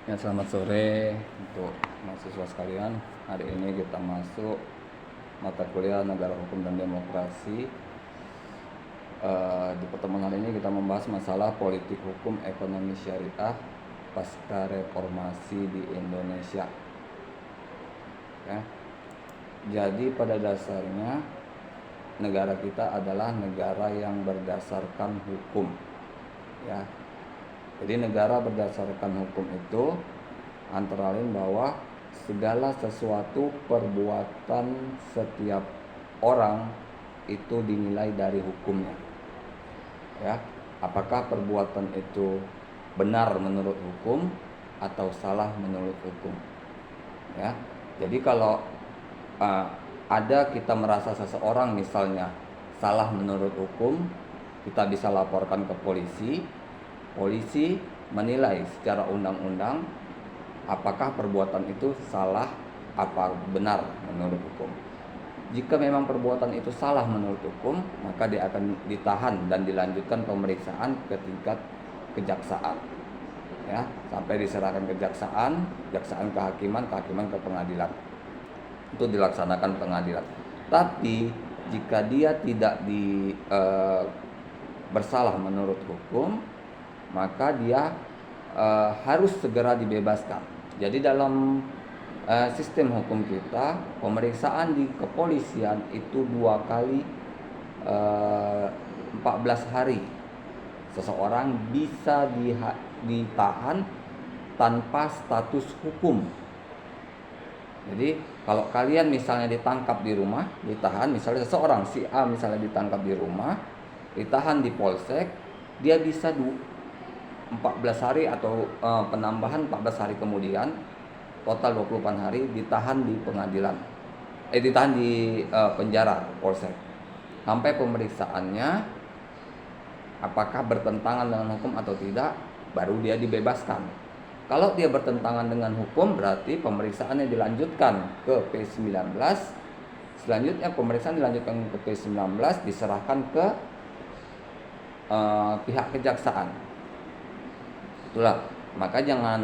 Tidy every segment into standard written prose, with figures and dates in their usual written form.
Ya, selamat sore untuk mahasiswa sekalian. Hari ini kita masuk mata kuliah Negara Hukum dan Demokrasi. Di pertemuan hari ini kita membahas masalah politik hukum ekonomi syariah pasca reformasi di Indonesia. Ya. Jadi pada dasarnya negara kita adalah negara yang berdasarkan hukum. Ya. Jadi negara berdasarkan hukum itu antara lain bahwa segala sesuatu perbuatan setiap orang itu dinilai dari hukumnya. Ya, apakah perbuatan itu benar menurut hukum atau salah menurut hukum. Ya, jadi kalau ada kita merasa seseorang misalnya salah menurut hukum, kita bisa laporkan ke polisi. Polisi menilai secara undang-undang apakah perbuatan itu salah apa benar menurut hukum. Jika memang perbuatan itu salah menurut hukum, maka dia akan ditahan dan dilanjutkan pemeriksaan ke tingkat kejaksaan. Ya, sampai diserahkan kejaksaan, kejaksaan kehakiman, kehakiman ke pengadilan. Itu dilaksanakan pengadilan. Tapi jika dia tidak bersalah menurut hukum, maka dia harus segera dibebaskan. Jadi dalam sistem hukum kita, pemeriksaan di kepolisian itu 2 kali 14 hari seseorang bisa ditahan tanpa status hukum. Jadi kalau kalian misalnya ditangkap di rumah, ditahan, misalnya seseorang si A misalnya ditangkap di rumah, ditahan di polsek, dia bisa 14 hari atau penambahan 14 hari kemudian, total 24 hari ditahan di pengadilan. Ditahan di penjara polsek. Sampai pemeriksaannya apakah bertentangan dengan hukum atau tidak, baru dia dibebaskan. Kalau dia bertentangan dengan hukum, berarti pemeriksaannya dilanjutkan ke P19. Selanjutnya pemeriksaan dilanjutkan ke P19, diserahkan ke pihak kejaksaan. Itulah, maka jangan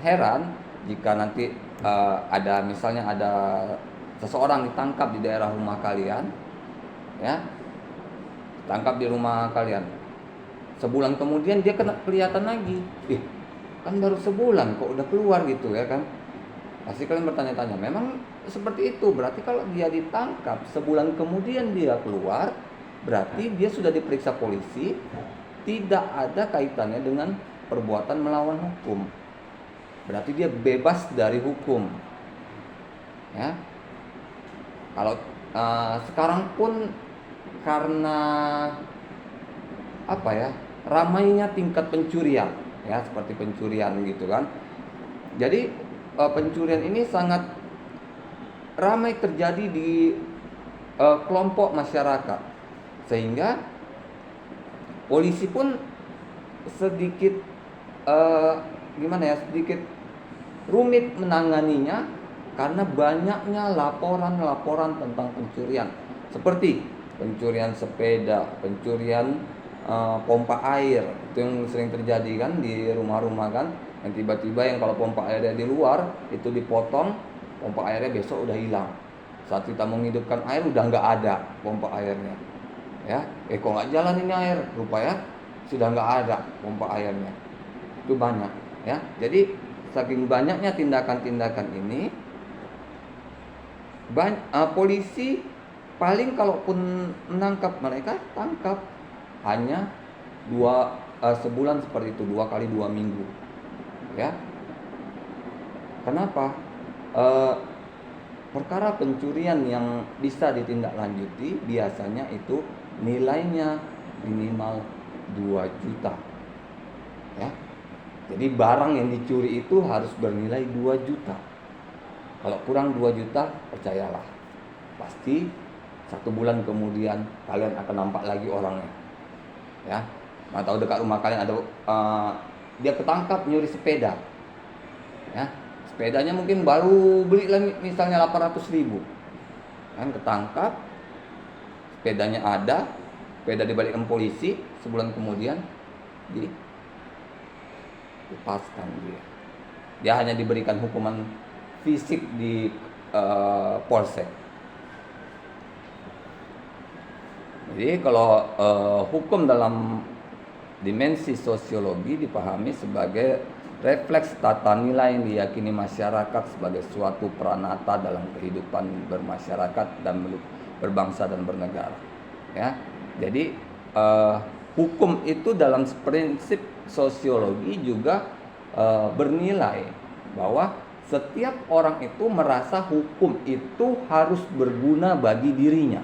heran jika nanti ada misalnya ada seseorang ditangkap di daerah rumah kalian, ya, tangkap di rumah kalian. Sebulan kemudian dia kena kelihatan lagi, kan baru sebulan kok udah keluar gitu ya kan? Pasti kalian bertanya-tanya, memang seperti itu? Berarti kalau dia ditangkap sebulan kemudian dia keluar, berarti dia sudah diperiksa polisi, tidak ada kaitannya dengan perbuatan melawan hukum. Berarti dia bebas dari hukum. Ya. Kalau sekarang pun karena ramainya tingkat pencurian, ya seperti pencurian gitu kan. Jadi pencurian ini sangat ramai terjadi di kelompok masyarakat, sehingga polisi pun sedikit sedikit rumit menanganinya karena banyaknya laporan-laporan tentang pencurian, seperti pencurian sepeda, pencurian pompa air. Itu yang sering terjadi kan di rumah-rumah kan, yang tiba-tiba yang kalau pompa airnya di luar itu dipotong, pompa airnya besok udah hilang. Saat kita menghidupkan air udah nggak ada pompa airnya. Ya, kok nggak jalan ini air, rupanya sudah nggak ada pompa airnya. Itu banyak, ya. Jadi saking banyaknya tindakan-tindakan ini, polisi paling kalaupun menangkap mereka, tangkap hanya sebulan seperti itu, 2 kali 2 minggu, ya. Kenapa? Perkara pencurian yang bisa ditindaklanjuti biasanya itu nilainya minimal 2 juta. Ya. Jadi barang yang dicuri itu harus bernilai 2 juta. Kalau kurang 2 juta, percayalah, pasti 1 bulan kemudian kalian akan nampak lagi orangnya. Ya. Atau dekat rumah kalian ada dia ketangkap nyuri sepeda. Ya. Sepedanya mungkin baru beli misalnya 800.000. Kan ketangkap, sepedanya ada, sepeda dibalikkan polisi, sebulan kemudian dilepaskan dia. Dia hanya diberikan hukuman fisik di polsek. Jadi kalau hukum dalam dimensi sosiologi dipahami sebagai refleks tata nilai yang diyakini masyarakat sebagai suatu pranata dalam kehidupan bermasyarakat dan berbangsa dan bernegara. Ya, jadi hukum itu dalam prinsip sosiologi juga bernilai bahwa setiap orang itu merasa hukum itu harus berguna bagi dirinya.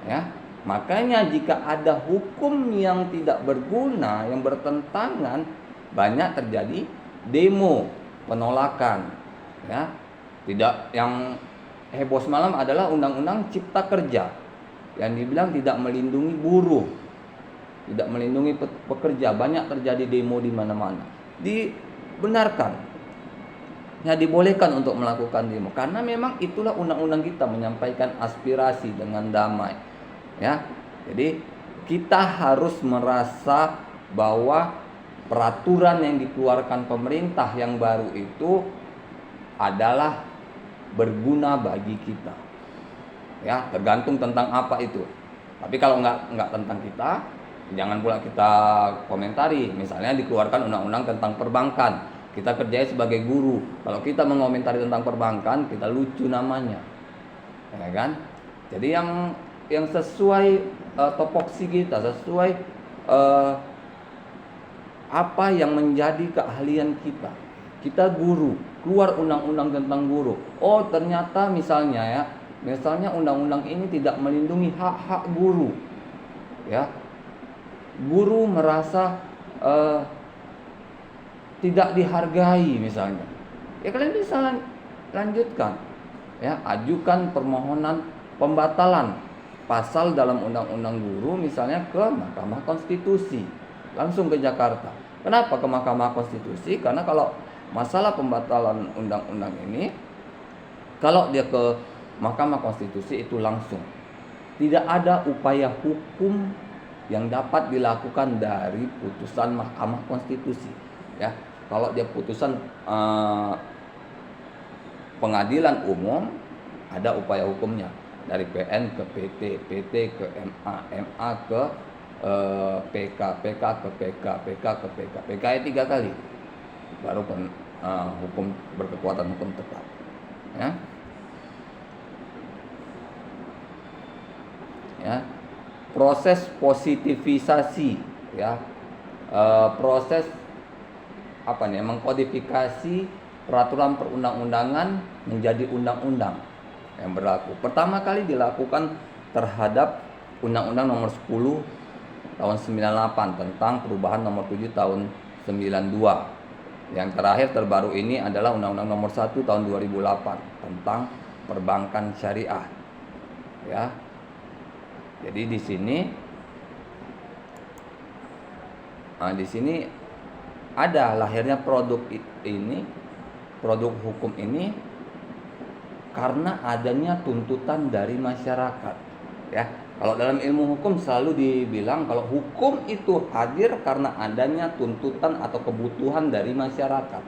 Ya, makanya jika ada hukum yang tidak berguna, yang bertentangan, banyak terjadi demo, penolakan. Ya, tidak, yang heboh semalam adalah undang-undang cipta kerja yang dibilang tidak melindungi buruh, tidak melindungi pekerja. Banyak terjadi demo di mana-mana. Dibenarkan, ya dibolehkan untuk melakukan demo karena memang itulah undang-undang kita, menyampaikan aspirasi dengan damai. Ya, jadi kita harus merasa bahwa peraturan yang dikeluarkan pemerintah yang baru itu adalah berguna bagi kita. Ya, tergantung tentang apa itu. Tapi kalau nggak tentang kita, jangan pula kita komentari. Misalnya dikeluarkan undang-undang tentang perbankan, kita kerjanya sebagai guru. Kalau kita mengomentari tentang perbankan, kita lucu namanya, ya kan? Jadi yang sesuai topoksi kita, sesuai apa yang menjadi keahlian kita. Kita guru, keluar undang-undang tentang guru. Oh, ternyata misalnya undang-undang ini tidak melindungi hak-hak guru. Ya. Guru merasa tidak dihargai misalnya. Ya kalian bisa lanjutkan. Ya, ajukan permohonan pembatalan pasal dalam undang-undang guru misalnya ke Mahkamah Konstitusi, langsung ke Jakarta. Kenapa ke Mahkamah Konstitusi? Karena kalau masalah pembatalan undang-undang ini, kalau dia ke Mahkamah Konstitusi itu langsung, tidak ada upaya hukum yang dapat dilakukan dari putusan Mahkamah Konstitusi. Ya, kalau dia putusan pengadilan umum, ada upaya hukumnya. Dari PN ke PT, PT ke MA, MA ke PK, PK ke PK, PK ke PK. PK 3 kali baru hukum berkekuatan hukum tetap. Ya. Ya. Proses positivisasi, ya. Proses mengkodifikasi peraturan perundang-undangan menjadi undang-undang yang berlaku. Pertama kali dilakukan terhadap Undang-Undang Nomor 10 tahun 98 tentang perubahan Nomor 7 tahun 92. Yang terakhir terbaru ini adalah Undang-Undang Nomor 1 tahun 2008 tentang perbankan syariah. Ya. Jadi di sini ada lahirnya produk hukum ini karena adanya tuntutan dari masyarakat. Ya, kalau dalam ilmu hukum selalu dibilang kalau hukum itu hadir karena adanya tuntutan atau kebutuhan dari masyarakat.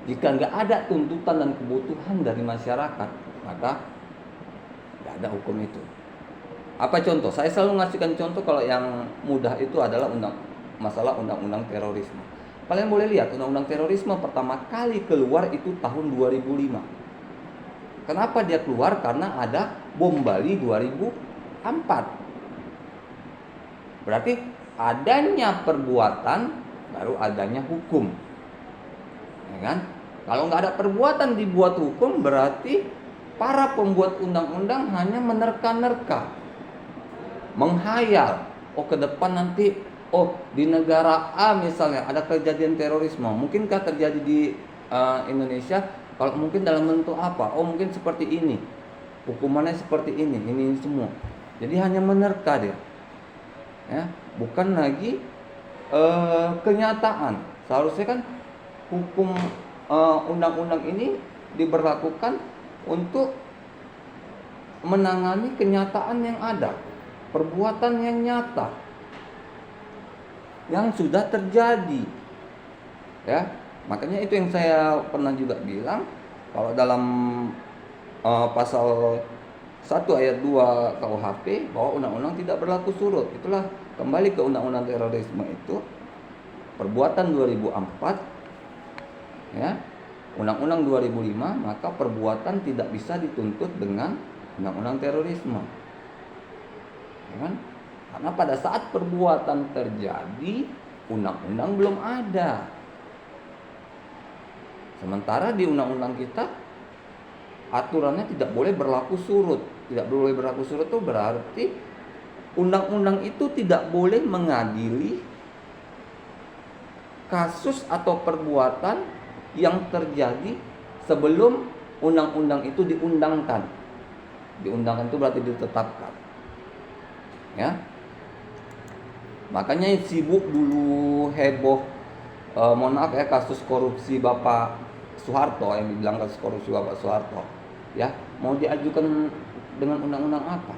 Jika nggak ada tuntutan dan kebutuhan dari masyarakat, maka nggak ada hukum itu. Apa contoh? Saya selalu ngasihkan contoh kalau yang mudah itu adalah masalah undang-undang terorisme. Kalian boleh lihat undang-undang terorisme pertama kali keluar itu tahun 2005. Kenapa dia keluar? Karena ada bom Bali 2004. Berarti adanya perbuatan baru adanya hukum. Ya kan? Kalau nggak ada perbuatan dibuat hukum, berarti para pembuat undang-undang hanya menerka-nerka, menghayal. Oh, ke depan nanti, di negara A misalnya ada kejadian terorisme. Mungkinkah terjadi di Indonesia? Kalau mungkin dalam bentuk apa? Oh, mungkin seperti ini. Hukumannya seperti ini semua. Jadi hanya menerka dia. Ya, bukan lagi kenyataan. Seharusnya kan hukum undang-undang ini diberlakukan untuk menangani kenyataan yang ada, perbuatan yang nyata yang sudah terjadi. Ya. Makanya itu yang saya pernah juga bilang, kalau dalam pasal 1 ayat 2 KUHP bahwa undang-undang tidak berlaku surut. Itulah kembali ke undang-undang terorisme itu perbuatan 2004 ya. Undang-undang 2005, maka perbuatan tidak bisa dituntut dengan undang-undang terorisme. Ya kan? Karena pada saat perbuatan terjadi, undang-undang belum ada. Sementara di undang-undang kita aturannya tidak boleh berlaku surut. Tidak boleh berlaku surut itu berarti undang-undang itu tidak boleh mengadili kasus atau perbuatan yang terjadi sebelum undang-undang itu diundangkan. Diundangkan itu berarti ditetapkan. Ya. Makanya sibuk dulu heboh, mohon maaf ya, kasus korupsi Bapak Soeharto, yang dibilang kasus korupsi Bapak Soeharto. Ya, mau diajukan dengan undang-undang apa?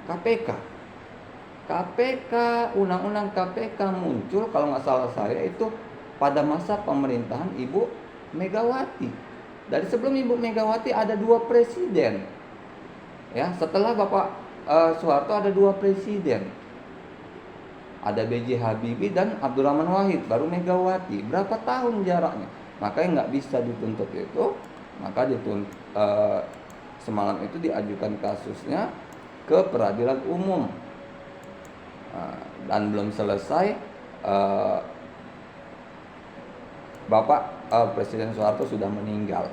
KPK. Undang-undang KPK muncul kalau nggak salah saya itu pada masa pemerintahan Ibu Megawati. Dari sebelum Ibu Megawati ada 2 presiden. Ya, setelah Bapak Soeharto ada 2 presiden. Ada B.J. Habibie dan Abdurrahman Wahid, baru Megawati. Berapa tahun jaraknya? Makanya nggak bisa dituntut itu. Maka semalam itu diajukan kasusnya ke peradilan umum. Dan belum selesai, Bapak Presiden Soeharto sudah meninggal.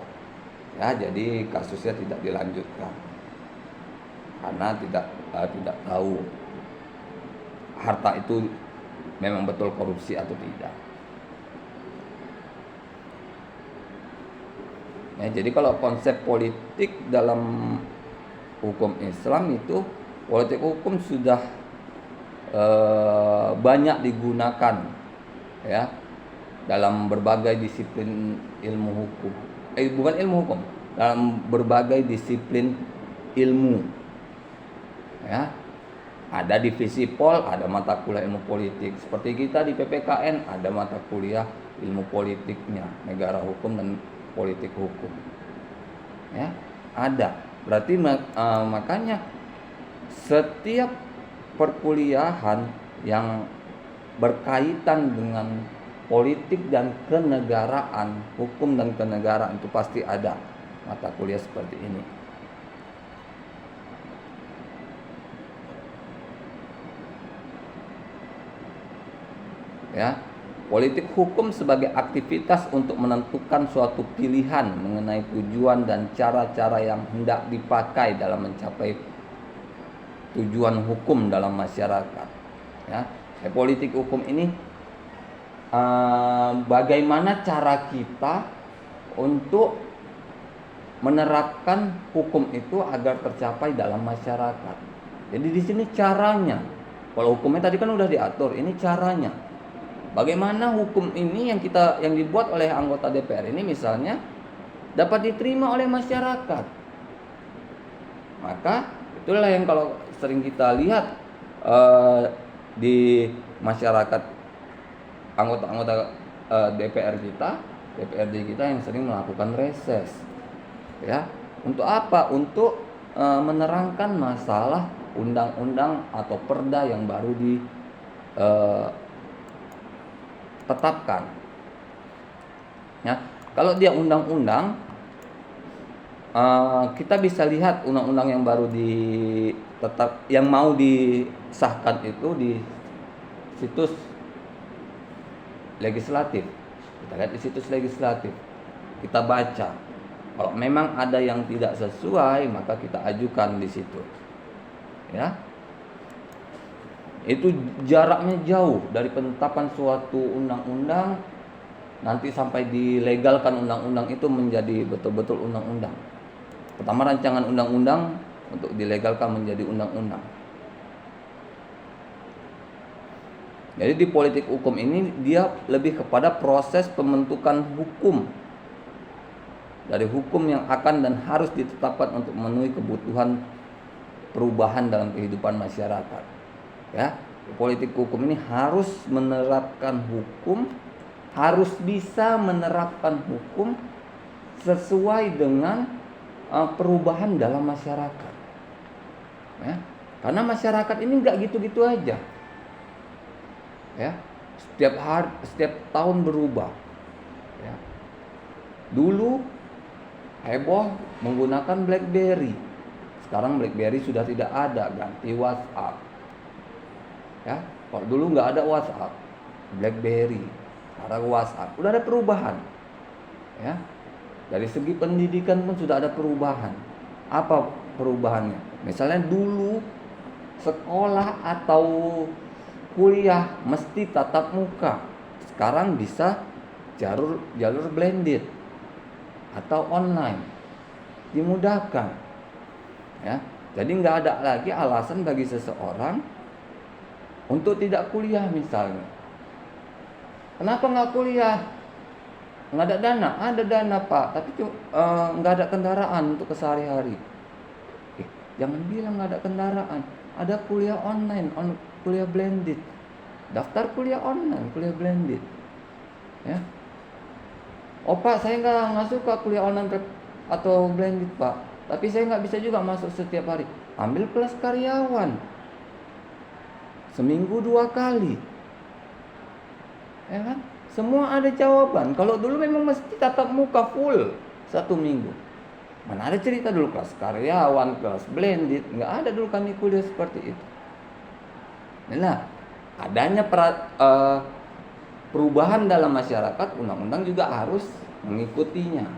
Ya, jadi kasusnya tidak dilanjutkan karena tidak tahu harta itu memang betul korupsi atau tidak. Ya, jadi kalau konsep politik dalam hukum Islam itu, politik hukum sudah banyak digunakan ya dalam berbagai disiplin ilmu hukum. Bukan ilmu hukum, dalam berbagai disiplin ilmu. Ya. Ada divisi Pol, ada mata kuliah ilmu politik. Seperti kita di PPKN ada mata kuliah ilmu politiknya, negara hukum dan politik hukum. Ya, ada. Berarti makanya setiap perkuliahan yang berkaitan dengan politik dan kenegaraan, hukum dan kenegaraan itu pasti ada mata kuliah seperti ini. Ya, politik hukum sebagai aktivitas untuk menentukan suatu pilihan mengenai tujuan dan cara-cara yang hendak dipakai dalam mencapai tujuan hukum dalam masyarakat. Ya, politik hukum ini bagaimana cara kita untuk menerapkan hukum itu agar tercapai dalam masyarakat. Jadi di sini caranya. Kalau hukumnya tadi kan udah diatur, ini caranya. Bagaimana hukum ini yang dibuat oleh anggota DPR ini misalnya dapat diterima oleh masyarakat. Maka itulah yang kalau sering kita lihat di masyarakat, anggota-anggota DPRD kita yang sering melakukan reses. Ya, untuk apa? Untuk menerangkan masalah undang-undang atau perda yang baru ditetapkan. Ya, kalau dia undang-undang, kita bisa lihat undang-undang yang baru yang mau disahkan itu di situs legislatif. Kita lihat di situs legislatif, kita baca. Kalau memang ada yang tidak sesuai, maka kita ajukan di situ. Ya, itu jaraknya jauh dari penetapan suatu undang-undang nanti sampai dilegalkan undang-undang itu menjadi betul-betul undang-undang. Pertama rancangan undang-undang untuk dilegalkan menjadi undang-undang. Jadi di politik hukum ini dia lebih kepada proses pembentukan hukum. Dari hukum yang akan dan harus ditetapkan untuk memenuhi kebutuhan perubahan dalam kehidupan masyarakat. Ya, politik hukum ini harus menerapkan hukum harus bisa menerapkan hukum sesuai dengan perubahan dalam masyarakat. Ya, karena masyarakat ini nggak gitu-gitu aja. Ya, setiap tahun berubah. Ya. Dulu heboh menggunakan BlackBerry. Sekarang BlackBerry sudah tidak ada, ganti WhatsApp. Ya, kalau dulu nggak ada WhatsApp, BlackBerry, sekarang WhatsApp. Udah ada perubahan. Ya, dari segi pendidikan pun sudah ada perubahan. Apa perubahannya? Misalnya dulu sekolah atau kuliah mesti tatap muka, sekarang bisa jalur blended atau online, dimudahkan. Ya, jadi nggak ada lagi alasan bagi seseorang untuk tidak kuliah misalnya. Kenapa nggak kuliah? Nggak ada dana? Ada dana Pak, tapi nggak ada kendaraan untuk kesehari-hari. Jangan bilang nggak ada kendaraan. Ada kuliah online, kuliah blended. Daftar kuliah online, kuliah blended. Ya. Oh Pak, saya nggak suka kuliah online atau blended Pak. Tapi saya nggak bisa juga masuk setiap hari. Ambil kelas karyawan. Seminggu 2 kali. Ya kan? Semua ada jawaban. Kalau dulu memang mesti tatap muka full 1 minggu. Mana ada cerita dulu kelas karyawan, kelas blended. Nggak ada dulu kami kuliah seperti itu. Nah, adanya perubahan dalam masyarakat, undang-undang juga harus mengikutinya.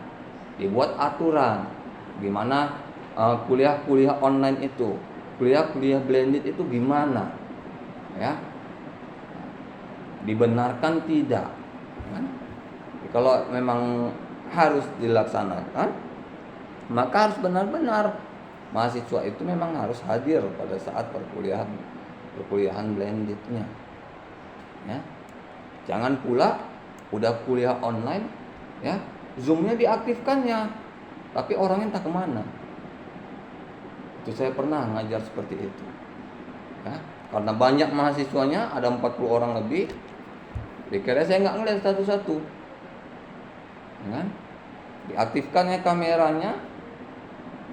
Dibuat aturan gimana kuliah-kuliah online itu, kuliah-kuliah blended itu gimana, ya, dibenarkan tidak, kan? Kalau memang harus dilaksanakan, maka harus benar-benar mahasiswa itu memang harus hadir pada saat perkuliahan blendednya, ya. Jangan pula udah kuliah online, ya, Zoom-nya diaktifkannya, tapi orangnya entah kemana. Itu saya pernah ngajar seperti itu, ya. Karena banyak mahasiswanya, ada 40 orang lebih, dikira saya nggak ngeliat satu-satu, kan? Diaktifkannya kameranya,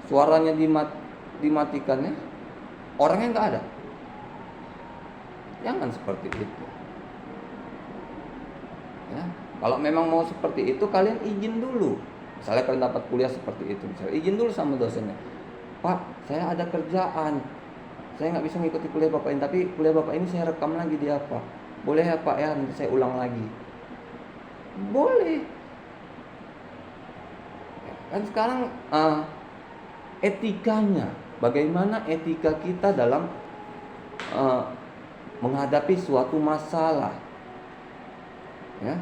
suaranya dimatikannya, orangnya nggak ada. Jangan seperti itu. Ya, kalau memang mau seperti itu, kalian izin dulu. Misalnya kalian dapat kuliah seperti itu, misalnya izin dulu sama dosennya. Pak, saya ada kerjaan, saya nggak bisa mengikuti kuliah Bapak ini, tapi kuliah Bapak ini saya rekam lagi di apa? Boleh ya Pak ya, nanti saya ulang lagi. Boleh. Kan sekarang etikanya, bagaimana etika kita dalam menghadapi suatu masalah, ya.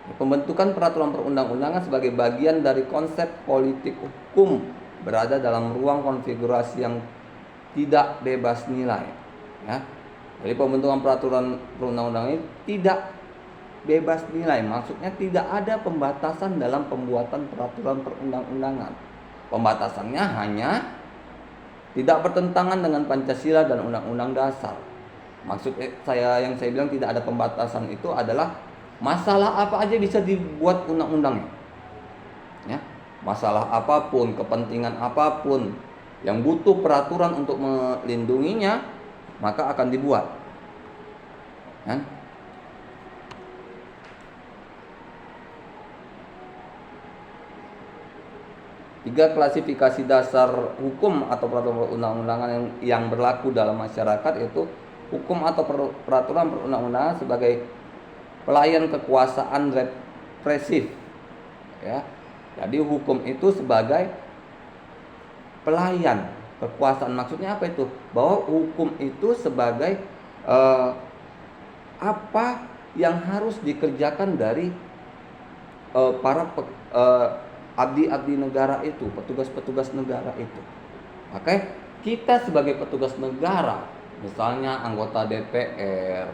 Pembentukan peraturan perundang-undangan sebagai bagian dari konsep politik hukum berada dalam ruang konfigurasi yang tidak bebas nilai, ya. Jadi pembentukan peraturan perundang-undangan ini tidak bebas nilai, maksudnya tidak ada pembatasan dalam pembuatan peraturan perundang-undangan. Pembatasannya hanya tidak bertentangan dengan Pancasila dan Undang-Undang Dasar. Maksud yang saya bilang tidak ada pembatasan itu adalah masalah apa aja bisa dibuat undang-undangnya, ya. Masalah apapun, kepentingan apapun yang butuh peraturan untuk melindunginya, maka akan dibuat, kan? Tiga klasifikasi dasar hukum atau peraturan perundang-undangan yang berlaku dalam masyarakat, yaitu hukum atau peraturan perundang-undangan sebagai pelayan kekuasaan represif, ya. Jadi hukum itu sebagai pelayan kekuasaan. Maksudnya apa itu? Bahwa hukum itu sebagai apa yang harus dikerjakan dari para abdi-abdi negara itu, petugas-petugas negara itu. Maka kita sebagai petugas negara, misalnya anggota DPR,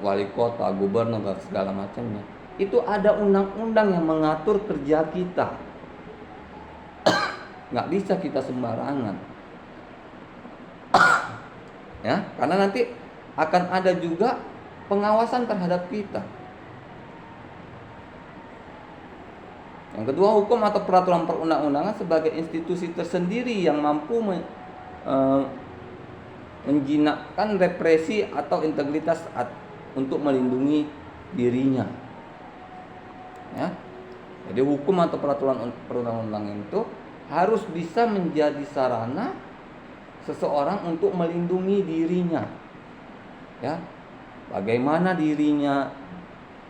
wali kota, gubernur dan segala macamnya, itu ada undang-undang yang mengatur kerja kita. Nggak bisa kita sembarangan, ya, karena nanti akan ada juga pengawasan terhadap kita. Yang kedua, hukum atau peraturan perundang-undangan sebagai institusi tersendiri yang mampu menjinakkan represi atau integritas untuk melindungi dirinya. Ya. Jadi hukum atau peraturan perundang-undangan itu harus bisa menjadi sarana seseorang untuk melindungi dirinya. Ya. Bagaimana dirinya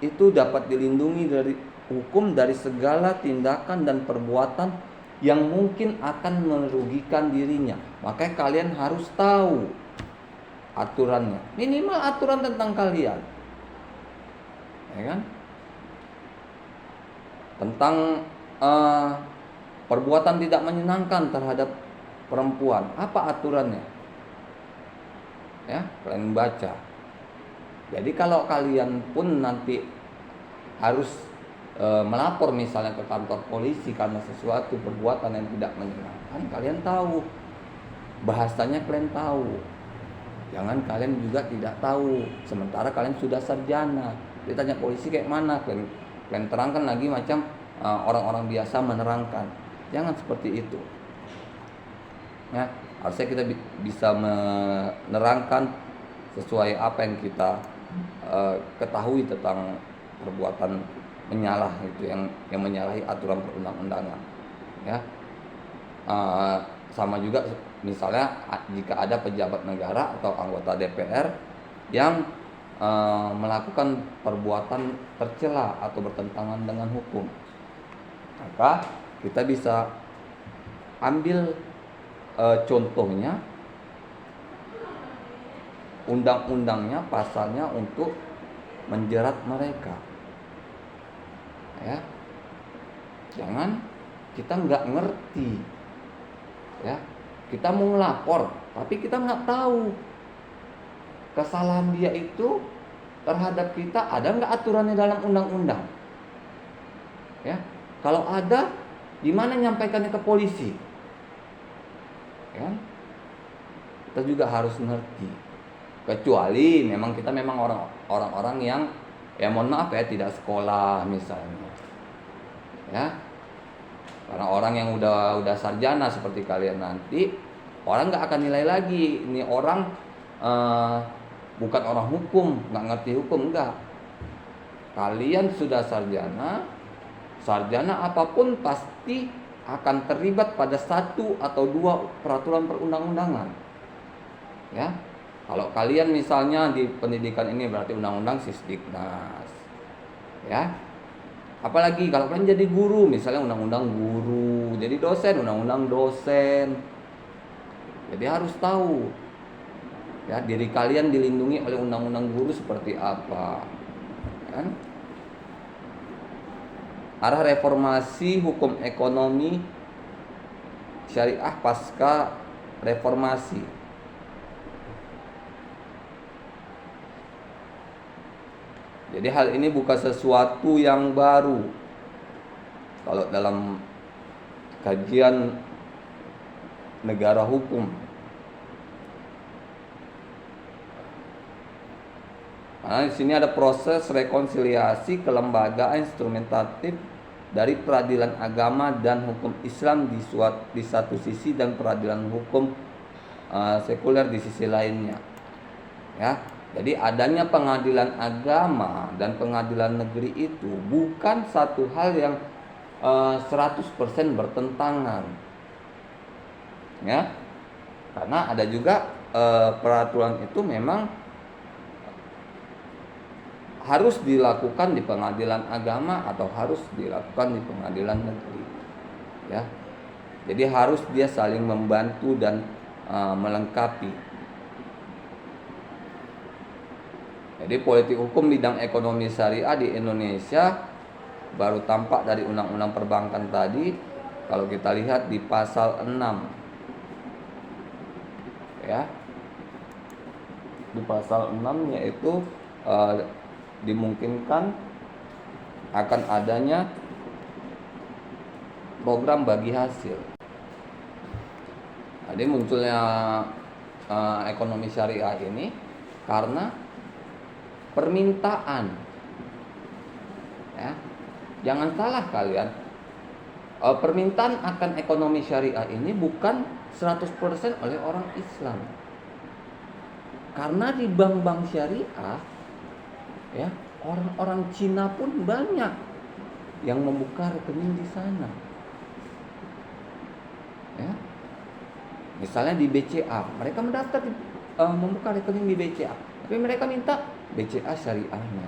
itu dapat dilindungi dari hukum dari segala tindakan dan perbuatan yang mungkin akan merugikan dirinya. Makanya kalian harus tahu aturannya. Minimal aturan tentang kalian. Ya kan? Tentang perbuatan tidak menyenangkan terhadap perempuan. Apa aturannya? Ya, kalian baca. Jadi kalau kalian pun nanti harus melapor misalnya ke kantor polisi karena sesuatu perbuatan yang tidak menyenangkan, kalian tahu bahasanya, kalian tahu. Jangan kalian juga tidak tahu sementara kalian sudah sarjana. Ditanya polisi kayak mana, kalian terangkan lagi macam orang-orang biasa menerangkan. Jangan seperti itu. Ya, harusnya kita bisa menerangkan sesuai apa yang kita ketahui tentang perbuatan menyalah itu yang menyalahi aturan perundang-undangan. Ya, sama juga misalnya jika ada pejabat negara atau anggota DPR yang melakukan perbuatan tercela atau bertentangan dengan hukum, maka kita bisa ambil contohnya undang-undangnya, pasalnya untuk menjerat mereka. Ya, jangan kita nggak ngerti. Ya, kita mau ngelapor, tapi kita nggak tahu kesalahan dia itu terhadap kita ada nggak aturannya dalam undang-undang. Ya, kalau ada, di mana nyampaikannya ke polisi? Ya, kita juga harus ngerti. Kecuali memang kita orang-orang yang mohon maaf ya tidak sekolah misalnya. Ya, karena orang yang udah sarjana seperti kalian nanti, orang nggak akan nilai lagi ini orang bukan orang hukum, nggak ngerti hukum, enggak. Kalian sudah sarjana apapun pasti akan terlibat pada satu atau dua peraturan perundang-undangan. Ya, kalau kalian misalnya di pendidikan ini berarti undang-undang Sisdiknas. Ya. Apalagi kalau kalian jadi guru, misalnya undang-undang guru, jadi dosen, undang-undang dosen. Jadi harus tahu ya diri kalian dilindungi oleh undang-undang guru seperti apa. Kan? Arah reformasi hukum ekonomi syariah pasca reformasi. Jadi hal ini bukan sesuatu yang baru. Kalau dalam kajian negara hukum, nah, di sini ada proses rekonsiliasi kelembagaan instrumentatif dari peradilan agama dan hukum Islam di satu sisi dan peradilan hukum sekuler di sisi lainnya. Ya. Jadi adanya pengadilan agama dan pengadilan negeri itu bukan satu hal yang 100% bertentangan. Ya. Karena ada juga peraturan itu memang harus dilakukan di pengadilan agama atau harus dilakukan di pengadilan negeri. Ya. Jadi harus dia saling membantu dan melengkapi. Jadi politik hukum bidang ekonomi syariah di Indonesia baru tampak dari undang-undang perbankan tadi. Kalau kita lihat di pasal 6. Ya. Di pasal 6 yaitu dimungkinkan akan adanya program bagi hasil. Jadi munculnya ekonomi syariah ini karena permintaan. Ya. Jangan salah kalian. Permintaan akan ekonomi syariah ini bukan 100% oleh orang Islam. Karena di bank-bank syariah, ya, orang-orang Cina pun banyak yang membuka rekening di sana. Ya. Misalnya di BCA, mereka mendaftar membuka rekening di BCA, tapi mereka minta BCA syariahnya.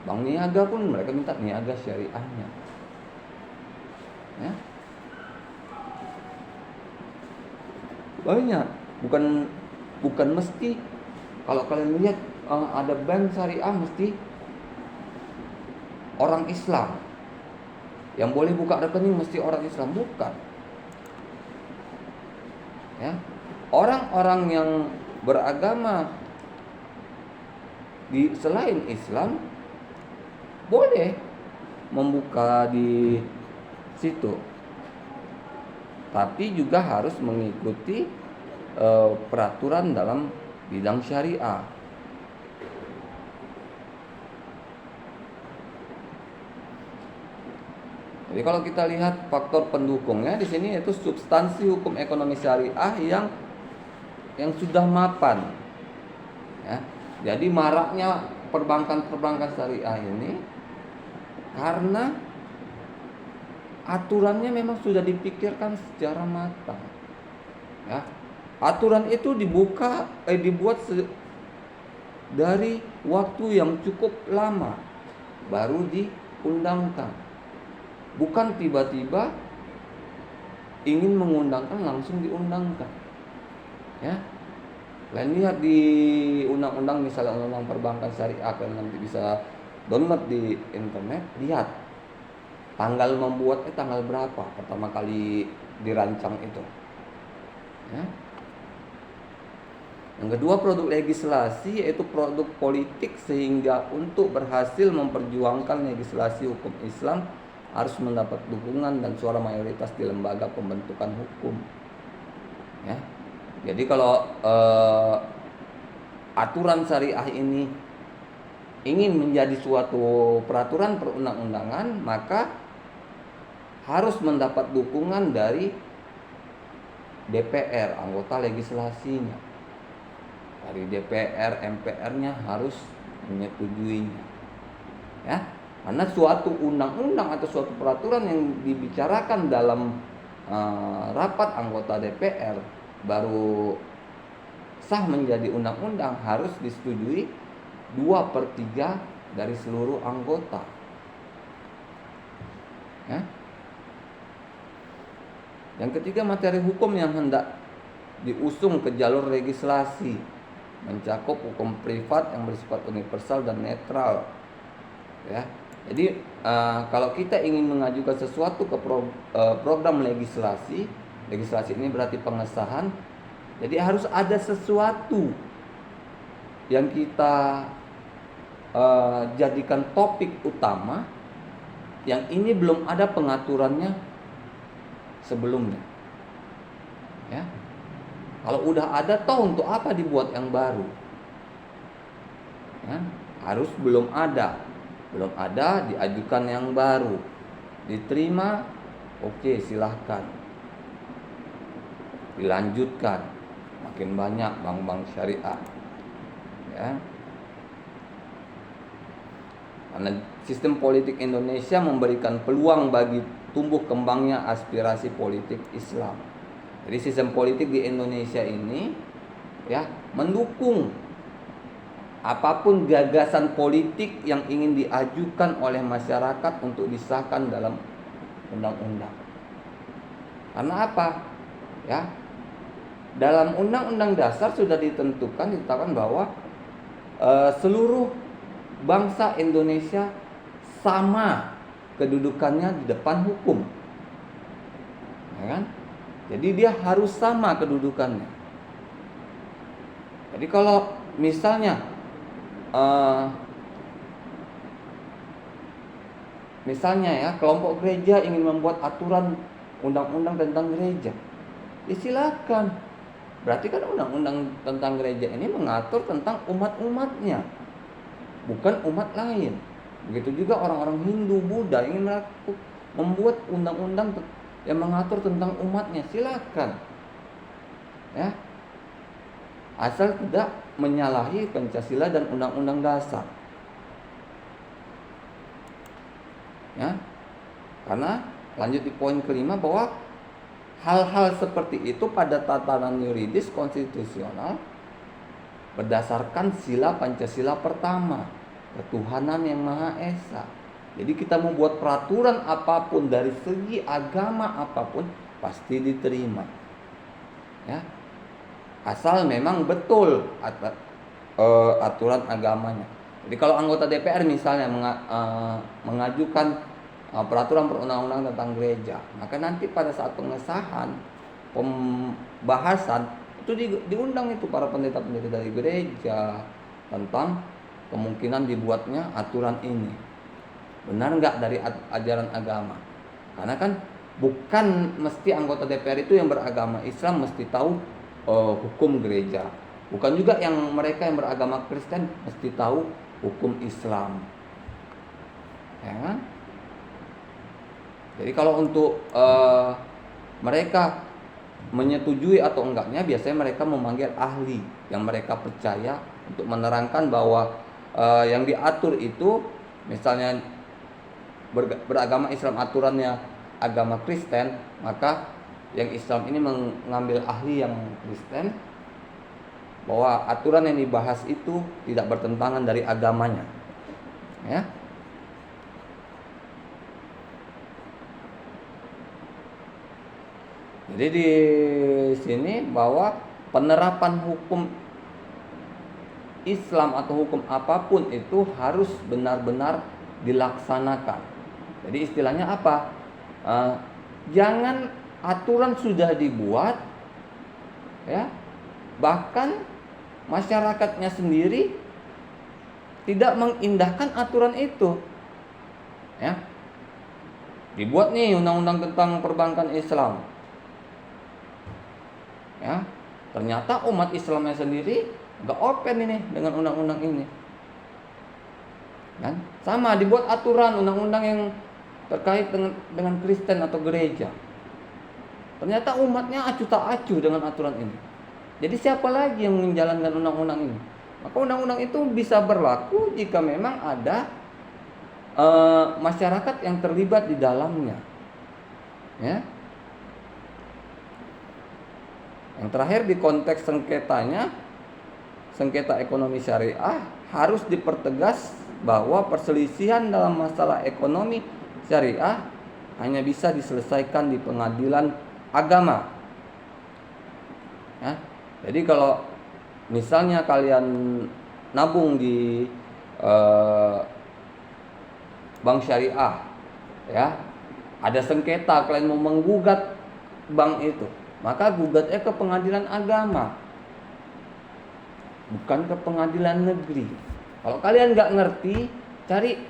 Bank Niaga pun mereka minta Niaga syariahnya. Ya. Banyak, bukan mesti kalau kalian lihat ada bank syariah mesti orang Islam. Yang boleh buka rekening mesti orang Islam, bukan. Ya. Orang-orang yang beragama di selain Islam boleh membuka di situ, tapi juga harus mengikuti peraturan dalam bidang syariah. Jadi kalau kita lihat faktor pendukungnya di sini yaitu substansi hukum ekonomi syariah yang sudah mapan. Ya. Jadi maraknya perbankan syariah ini karena aturannya memang sudah dipikirkan secara matang. Ya. Aturan itu dibuat dari waktu yang cukup lama baru diundangkan. Bukan tiba-tiba ingin mengundangkan langsung diundangkan. Ya. Kalian lihat di undang-undang, misalnya undang-undang perbankan syariah, kalian nanti bisa download di internet, lihat tanggal membuatnya tanggal berapa pertama kali dirancang itu. Ya. Yang kedua, produk legislasi yaitu produk politik, sehingga untuk berhasil memperjuangkan legislasi hukum Islam harus mendapat dukungan dan suara mayoritas di lembaga pembentukan hukum. Ya. Jadi kalau aturan syariah ini ingin menjadi suatu peraturan perundang-undangan, maka harus mendapat dukungan dari DPR, anggota legislasinya. Dari DPR, MPR-nya harus menyetujuinya. Ya. Karena suatu undang-undang atau suatu peraturan yang dibicarakan dalam rapat anggota DPR baru sah menjadi undang-undang harus disetujui 2/3 dari seluruh anggota. Ya. Yang ketiga, materi hukum yang hendak diusung ke jalur legislasi mencakup hukum privat yang bersifat universal dan netral. Ya. Jadi kalau kita ingin mengajukan sesuatu ke program legislasi ini berarti pengesahan. Jadi harus ada sesuatu yang kita jadikan topik utama yang ini belum ada pengaturannya sebelumnya. Ya. Kalau udah ada, toh untuk apa dibuat yang baru? Ya. Harus belum ada, diajukan yang baru, diterima, oke, silahkan dilanjutkan. Makin banyak bank-bank syariah. Ya. Karena sistem politik Indonesia memberikan peluang bagi tumbuh kembangnya aspirasi politik Islam. Jadi sistem politik di Indonesia ini ya mendukung apapun gagasan politik yang ingin diajukan oleh masyarakat untuk disahkan dalam undang-undang. Karena apa? Ya. Dalam Undang-Undang Dasar sudah ditetapkan bahwa seluruh bangsa Indonesia sama kedudukannya di depan hukum. Ya kan? Jadi dia harus sama kedudukannya. Jadi kalau misalnya ya kelompok gereja ingin membuat aturan undang-undang tentang gereja, ya silakan. Berarti kan undang-undang tentang gereja ini mengatur tentang umat-umatnya, bukan umat lain. Begitu juga orang-orang Hindu, Buddha ingin membuat undang-undang yang mengatur tentang umatnya, silakan. Ya. Asal tidak menyalahi Pancasila dan Undang-Undang Dasar. Ya. Karena lanjut di poin kelima bahwa hal-hal seperti itu pada tatanan yuridis konstitusional berdasarkan sila Pancasila pertama, ketuhanan yang Maha Esa. Jadi kita mau buat peraturan apapun dari segi agama apapun pasti diterima. Ya. Asal memang betul aturan agamanya. Jadi kalau anggota DPR misalnya mengajukan peraturan perundang-undangan tentang gereja, maka nanti pada saat pengesahan, pembahasan itu diundang itu para pendeta-pendeta dari gereja tentang kemungkinan dibuatnya aturan ini. Benar nggak dari ajaran agama? Karena kan bukan mesti anggota DPR itu yang beragama Islam mesti tahu hukum gereja. Bukan juga yang mereka yang beragama Kristen mesti tahu hukum Islam. Ya kan? Jadi kalau untuk mereka menyetujui atau enggaknya, biasanya mereka memanggil ahli yang mereka percaya untuk menerangkan bahwa yang diatur itu, misalnya beragama Islam aturannya agama Kristen, maka yang Islam ini mengambil ahli yang Kristen bahwa aturan yang dibahas itu tidak bertentangan dari agamanya. Ya. Jadi di sini bahwa penerapan hukum Islam atau hukum apapun itu harus benar-benar dilaksanakan. Jadi istilahnya apa? Jangan aturan sudah dibuat, ya, bahkan masyarakatnya sendiri tidak mengindahkan aturan itu. Ya. Dibuat nih undang-undang tentang perbankan Islam. Ya, ternyata umat Islamnya sendiri nggak open ini dengan undang-undang ini. Kan? Sama dibuat aturan undang-undang yang terkait dengan Kristen atau gereja. Ternyata umatnya acuh tak acuh dengan aturan ini. Jadi siapa lagi yang menjalankan undang-undang ini? Maka undang-undang itu bisa berlaku jika memang ada masyarakat yang terlibat di dalamnya. Ya. Yang terakhir di konteks sengketanya, sengketa ekonomi syariah harus dipertegas bahwa perselisihan dalam masalah ekonomi syariah hanya bisa diselesaikan di pengadilan agama. Ya. Jadi kalau misalnya kalian nabung di bank syariah, ya, ada sengketa kalian mau menggugat bank itu, maka gugatnya ke pengadilan agama, bukan ke pengadilan negeri. Kalau kalian nggak ngerti, cari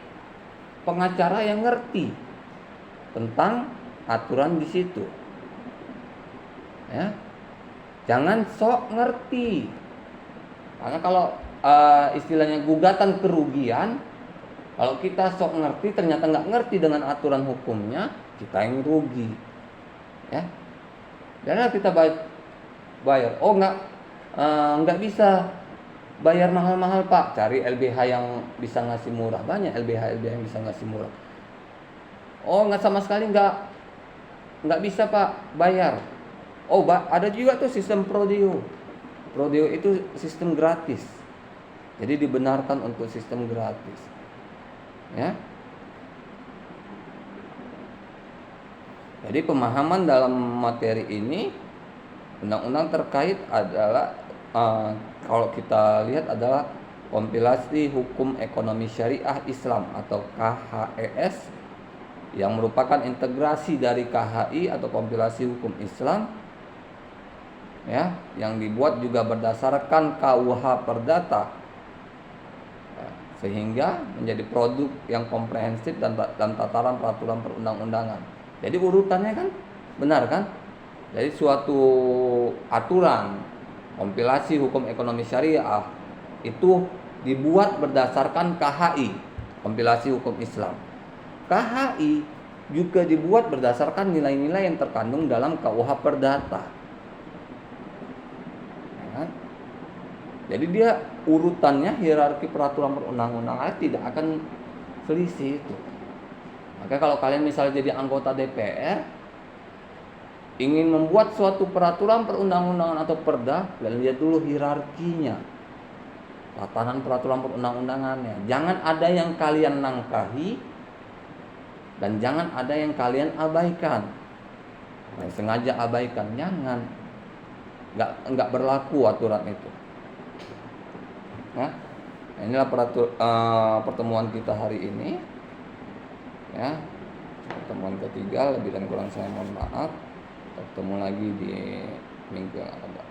pengacara yang ngerti tentang aturan di situ. Ya, jangan sok ngerti. Karena kalau istilahnya gugatan kerugian, kalau kita sok ngerti ternyata nggak ngerti dengan aturan hukumnya, kita yang rugi. Ya, jangan kita bayar. Oh nggak bisa bayar mahal-mahal Pak. Cari LBH yang bisa ngasih murah. Banyak LBH yang bisa ngasih murah. Oh nggak sama sekali nggak bisa Pak bayar. Oh, ada juga tuh sistem Prodeo. Prodeo itu sistem gratis. Jadi dibenarkan untuk sistem gratis. Ya. Jadi pemahaman dalam materi ini, undang-undang terkait adalah kalau kita lihat adalah kompilasi hukum ekonomi syariah Islam atau KHES yang merupakan integrasi dari KHI atau kompilasi hukum Islam, ya, yang dibuat juga berdasarkan KUH Perdata, ya, sehingga menjadi produk yang komprehensif dan tataran peraturan perundang-undangan. Jadi urutannya kan benar kan? Jadi suatu aturan kompilasi hukum ekonomi syariah itu dibuat berdasarkan KHI, kompilasi hukum Islam. KHI juga dibuat berdasarkan nilai-nilai yang terkandung dalam KUH Perdata. Ya kan? Jadi dia urutannya, hierarki peraturan perundang-undangan tidak akan selisih itu. Maka kalau kalian misalnya jadi anggota DPR, ingin membuat suatu peraturan perundang-undangan atau perda, kalian lihat dulu hierarkinya, tatanan peraturan perundang-undangannya. Jangan ada yang kalian nangkahi dan jangan ada yang kalian abaikan. Sengaja abaikan, jangan. Nggak berlaku aturan itu. Nah, inilah pertemuan kita hari ini. Ya, pertemuan ketiga, lebih dan kurang saya mohon maaf. Ketemu lagi di minggu yang akan datang.